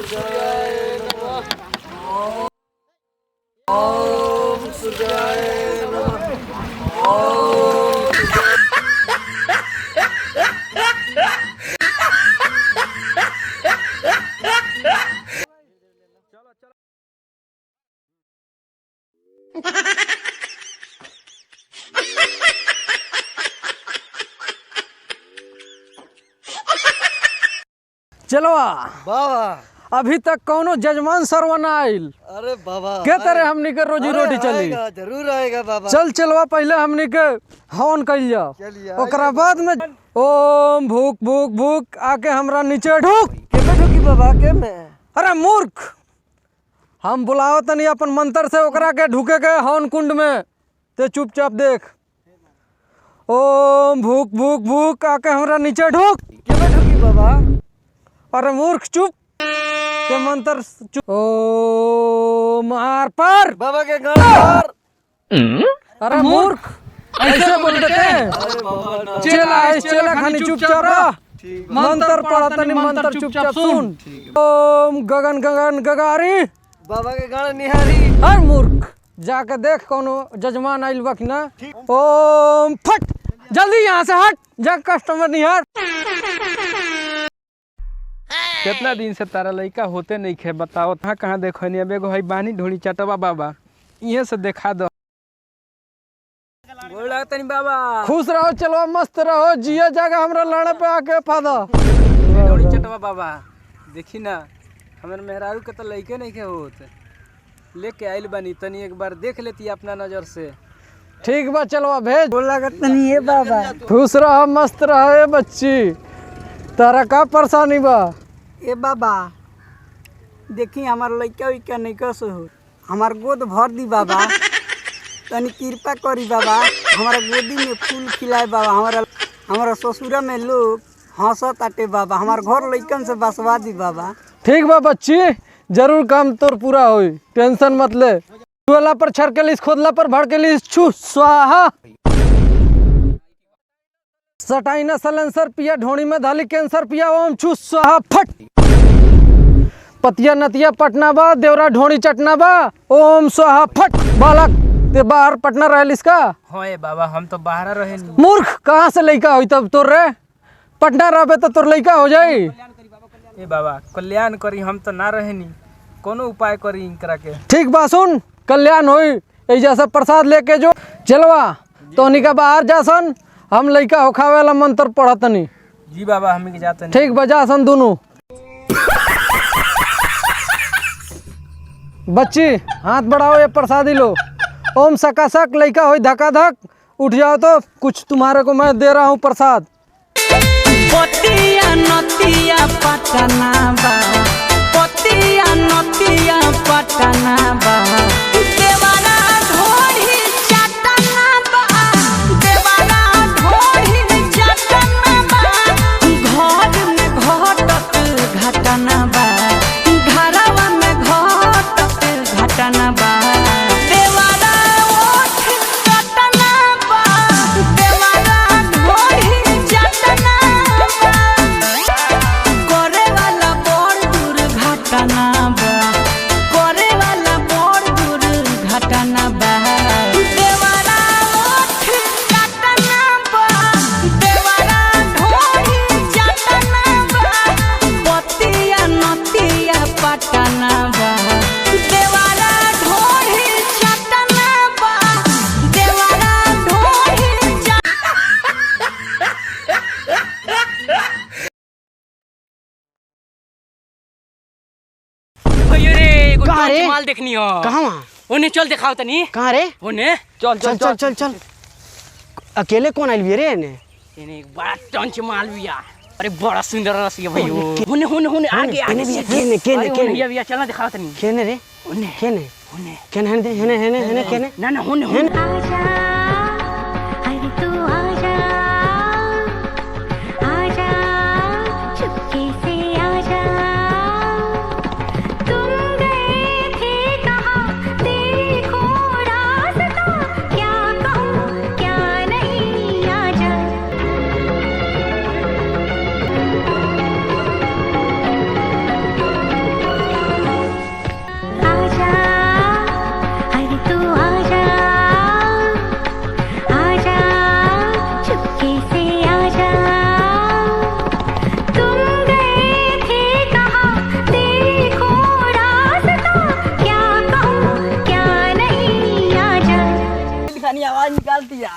सूर्याय नमः। ओम सूर्याय नमः। ओम चलो बाबा अभी तक कौनो जजमान सरवन आइल। अरे बाबा के तरह हमनी के रोजी रोटी चली। आएगा, जरूर आएगा बाबा। चल चलवा पहले हमनी के हवन कइल जाओ, चलिए, ओकरा बाद में ओम भूक भूक भूक आके हमरा नीचे ढूक। केमे ढुकी बाबा केमे? अरे मूर्ख, हम बुलाओ तनी अपन मंत्र से ओकरा के ढुके के हवन कुंड में। ते चुपचाप देख। ओम भूक भूक भूक आके हमरा नीचे ढूक। केमे ढुकी बाबा? अरे मूर्ख चुप, ते मंत्र चुप। ओम आर पर बाबा के घर पर। अरे मूर्ख ऐसे बोल देते हैं। अरे बाबा ना। चेला खानी चुपचाप रह। मंत्र पढ़ा तनी मंत्र चुपचाप सुन। ओम गगन गगन गगारी। बाबा के घर निहारी। हर मूर्ख जाके देख कोनो जजमान आइल बा कि ना। ओम फट, जल्दी यहाँ से हट, जा कस्टमर निहार। कितना दिन से तारा लइका होते नहीं खे, बताओ कहाँ कहाँ देखो नहीं। अब एगो है बानी ढोली चटवा बाबा, इहे से देखा दो। गोड़ लागत नहीं बाबा। खुश रहो, चलो मस्त रहो, जिया जगह हमरा लड़े पे आके फादा। ढोली चटवा बाबा देखी ना, हमारे मेहरारू के तो लइके नहीं खे होत, लेके आइल बानी, तनी एक बार देख लेती अपना नजर से। ठीक बा चलो भेज। गोड़ लागत नहीं है बाबा। खुश रहो मस्त रहो। ए बच्ची तारा का परेशानी बा? ए बाबा देखी हमार लइका उइका नहीं कसो हो, हमार गोद भर दी बाबा, तनी कृपा करी बाबा, हमारा गोदी में फूल खिलाए बाबा। हमारा ससुरा में लोग हंसत आटे बाबा, हमार घर लइकन से बसवा दी बाबा। ठीक बा बच्ची, जरूर काम तोर पूरा होई, टेंशन मत ले। छुअला पर छरकेलिस, खोदला पर भड़केलिस, छु स्वाहा। सटाइना सलेंसर पिया, ढोणी में धाली कैंसर पिया, ओम छु स्वाहा फट। पतिया नतिया पटना बा, देवरा ढोणी चटना बा, ओम स्वाहा फट। बालक ते बाहर पटना रहलिस का? हाँ बाबा हम तो बाहर रहे नहीं। मूर्ख कहाँ से लइका होई तब तोर रे? पटना रहबे तो तोर लइका हो जाई। ए बाबा कल्याण करी, हम तो ना रहे नहीं, कोनो उपाय करी इनकरा के। ठीक बा सुन, कल्याण होई। ऐजा से प्रसाद लेके जो चलवा तोहनी का बाहर जासन, हम लइका होखावे वाला मंत्र पढ़तनी। जी बाबा हम के जाते नहीं। ठीक बजा सन दोनों। बच्ची हाथ बढ़ाओ, ये प्रसादी लो। ओम सकाशक लइका होई धका धक, उठ जाओ तो कुछ तुम्हारे को मैं दे रहा हूँ प्रसाद। पतिया नतिया पटना बा, पतिया नतिया पटना बा, देवारा ढोढ़ी चटना बा, देवारा ढोढ़ी चटना बा, घर में घटत घटना बा, घरवा में घटत घटना बा, देवारा ओठ चटना बा, देवारा ढोढ़ी चटना बा, करे वाला बड़ दुर्घटना बा, करे वाला बड़ दुर्घटना बा, देवारा ओठ चटना बा, देवारा ढोढ़ी चटना बा, पतिया नतिया पटना बा, देवारा ढोढ़ी चटना बा, देवारा ढोढ़ी कहाँ रे? माल देखनी हो। कहाँ वहाँ? ओने चल दिखाओ तनी। कहाँ रे? ओने चल चल चल चल चल। अकेले कौन आइल बिया रे एने? एने एक बड़ा टंच माल बिया, अरे बड़ा सुंदर रसिया भाइयो। होने होने होने आगे आगे केने बिया केने केने केने केने बिया बिया चलना दिखाओ तनी। केने रे? ओने केने ओने केने हेने हेने हेने हेने केने? ना ना होने होने। आजा अरे तू आजा, आजा चुपके से आजा, तुम गए थे कहाँ देखो रास्ता, क्या कहूँ क्या नहीं, आजा।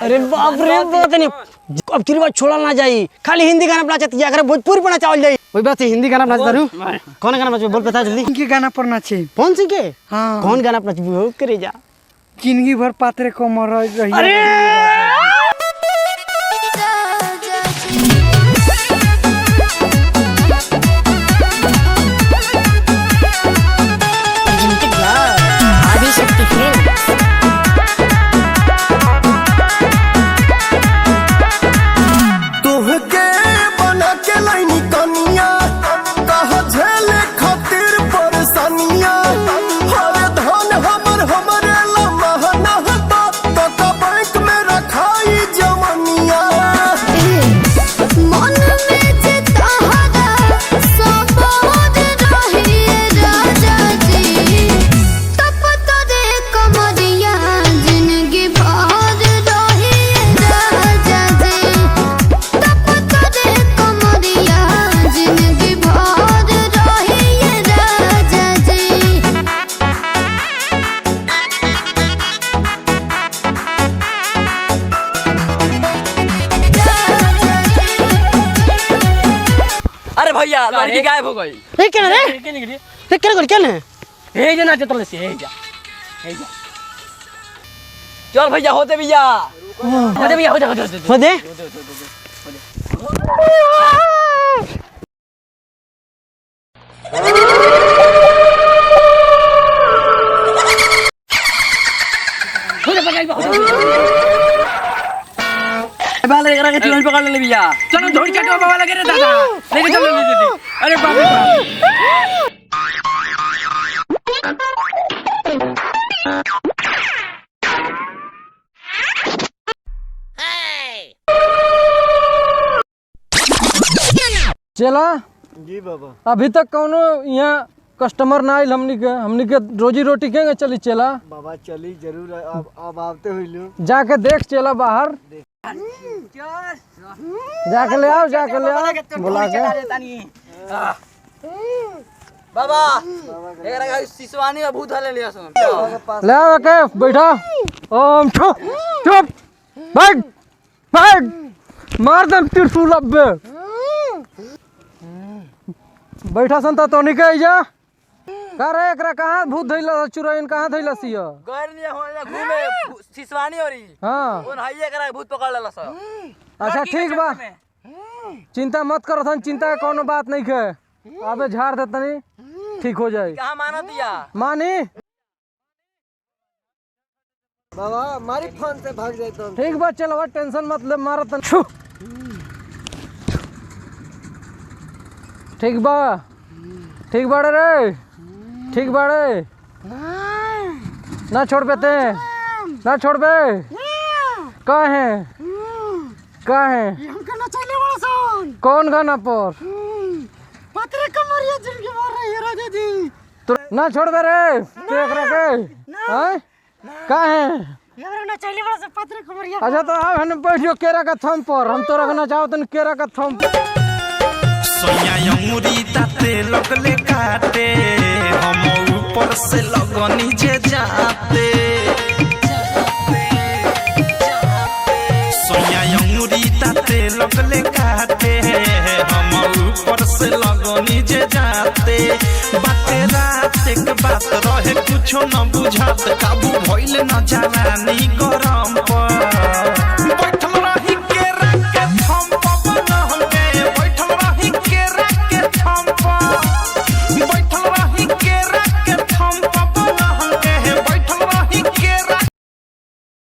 अरे बाप रे बात नहीं अब की बात छोड़ा ना जाई खाली हिंदी गाना नाचत या अगर भोजपुरी पर नाचावल जाई वही बात है हिंदी गाना नाचता रहूं कौन गाना नाचबे बोल बता जल्दी इनके गाना पर नाचे कौन सी के हाँ। कौन गाना नाचबे हो करे जा जिंदगी भर पात्रे कमर रही अरे आदिशक्ति फिल्म तुहके बना के लाइनी कनिया कहा झेले खातिर परेशानिया हरे धन हमरे लमहना हता तो का बैंक में रखाई जमनिया मन में चिता हरा सबोद रहिए राजा जी तप तोरे कमरिया जिंदगी भर रहिए राजा जी तप तोरे कमरिया जिंदगी भर रहिए राजा जी अरे भैया लड़की गायब हो गई। ए केना रे ए केना कर केना हे जे नाचत रहले से हे जा चल भैया होते भैया। अरे भैया हो जा हो दे बाल एकरा के चुन पकड़ ले भैया। चलो धोड़ चटवा बाबा लगे रे दादा लेके चलो दीदी अरे बाप रे बाप चला जी बाबा अभी तक कौनो यहाँ कस्टमर ना आइल हमनी के रोजी रोटी केंगे चली चला बाबा चली जरूर अब आवते हुइलू जाके देख चला बाहर जाके ले आओ बुला के बाबा एकरा के सिसवानी में भूत हले लिया सुन। ले आओ के बैठा ओम चुप चुप बैठ मार दम त्रिशूल अब्बे बैठा संता तोनी के जा का रे एकरा कहां भूत धइला चुरैन कहां धइला सिया गैर नहीं होने घूमे सिसवानी हो रही हां कौन हाई एकरा के भूत पकड़ लेला सब। अच्छा ठीक बा चिंता मत करो थन चिंता के कोनो बात नहीं है आबे झाड़ दे तनी ठीक हो जाए कहां माना दिया मानी बाबा हमारी फोन से भाग जाए तो ठीक बा चल टेंशन मत ले मारा तन छू ठीक बाड़े रे ठीक बाड़े ना छोड़ बेते ना छोड़ बे का है कौन गाना पर तो ना छोड़ बे रे देख रखे हैं का है अच्छा तो अब हम बैठियो केरा का थम पर हम तो रखना चाहो तो केरा का थम सोया अंगूरी ताते लगले काटे हम ऊपर से लगनी जे जाते सोया अंगूरी ताते लगले काटे हम ऊपर से लगनी जे जाते बाते रात एक बात रहे कुछो न बुझात काबू भइले न जानी गरम पर